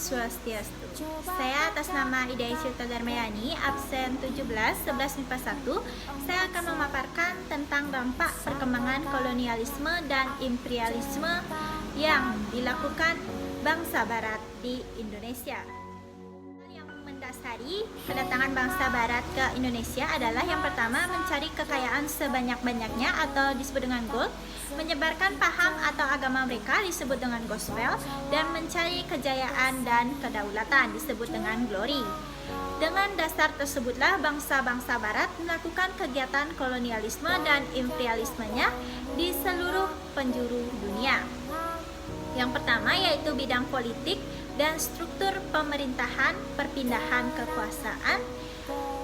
Swastiastu. Saya atas nama Ida Isyuta Darmayani, absen 17 11 MIPA 1. Saya akan memaparkan tentang dampak perkembangan kolonialisme dan imperialisme yang dilakukan bangsa Barat di Indonesia. Yang mendasari kedatangan bangsa Barat ke Indonesia adalah yang pertama, mencari kekayaan sebanyak-banyaknya atau disebut dengan gold, menyebarkan paham atau agama mereka disebut dengan gospel, dan mencari kejayaan dan kedaulatan disebut dengan glory. Dengan dasar tersebutlah bangsa-bangsa Barat melakukan kegiatan kolonialisme dan imperialismenya di seluruh penjuru dunia. Yang pertama yaitu bidang politik dan struktur pemerintahan, perpindahan kekuasaan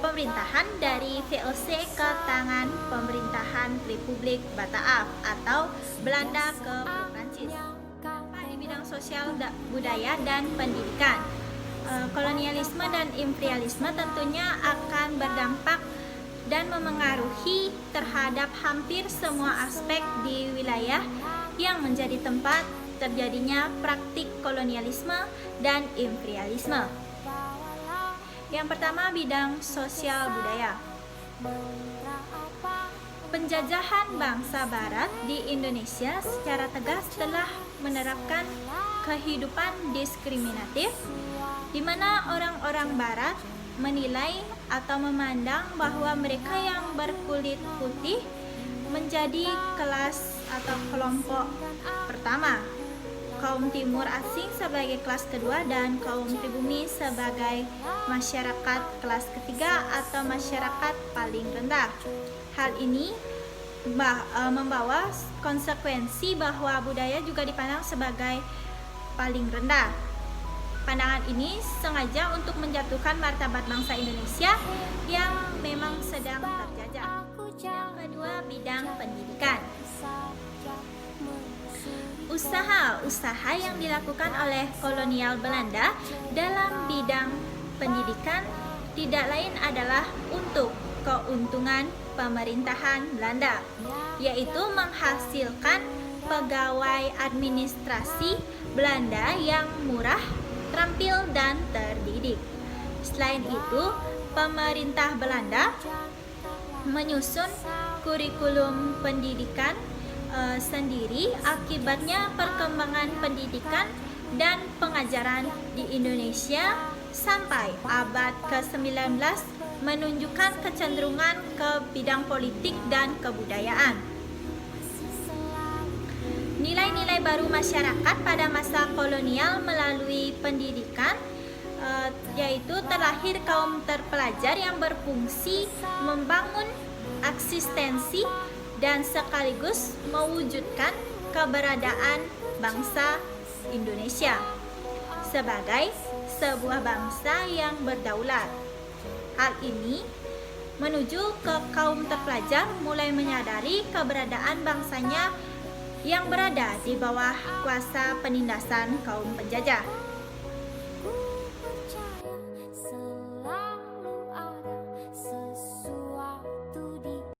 pemerintahan dari VOC ke tangan pemerintahan Republik Bataaf atau Belanda ke Prancis. Di bidang sosial, budaya, dan pendidikan, kolonialisme dan imperialisme tentunya akan berdampak dan memengaruhi terhadap hampir semua aspek di wilayah yang menjadi tempat terjadinya praktik kolonialisme dan imperialisme. Yang pertama, bidang sosial budaya. Penjajahan bangsa Barat di Indonesia secara tegas telah menerapkan kehidupan diskriminatif, di mana orang-orang Barat menilai atau memandang bahwa mereka yang berkulit putih menjadi kelas atau kelompok pertama, kaum timur asing sebagai kelas kedua, dan kaum pribumi sebagai masyarakat kelas ketiga atau masyarakat paling rendah. Hal ini membawa konsekuensi bahwa budaya juga dipandang sebagai paling rendah. Pandangan ini sengaja untuk menjatuhkan martabat bangsa Indonesia yang memang sedang terjajah. Yang kedua, bidang pendidikan. Usaha-usaha yang dilakukan oleh kolonial Belanda dalam bidang pendidikan tidak lain adalah untuk keuntungan pemerintahan Belanda, yaitu menghasilkan pegawai administrasi Belanda yang murah, terampil, dan terdidik. Selain itu, pemerintah Belanda menyusun kurikulum pendidikan sendiri. Akibatnya perkembangan pendidikan dan pengajaran di Indonesia sampai abad ke-19 menunjukkan kecenderungan ke bidang politik dan kebudayaan. Nilai-nilai baru masyarakat pada masa kolonial melalui pendidikan yaitu terlahir kaum terpelajar yang berfungsi membangun eksistensi dan sekaligus mewujudkan keberadaan bangsa Indonesia sebagai sebuah bangsa yang berdaulat. Hal ini menuju ke kaum terpelajar mulai menyadari keberadaan bangsanya yang berada di bawah kuasa penindasan kaum penjajah.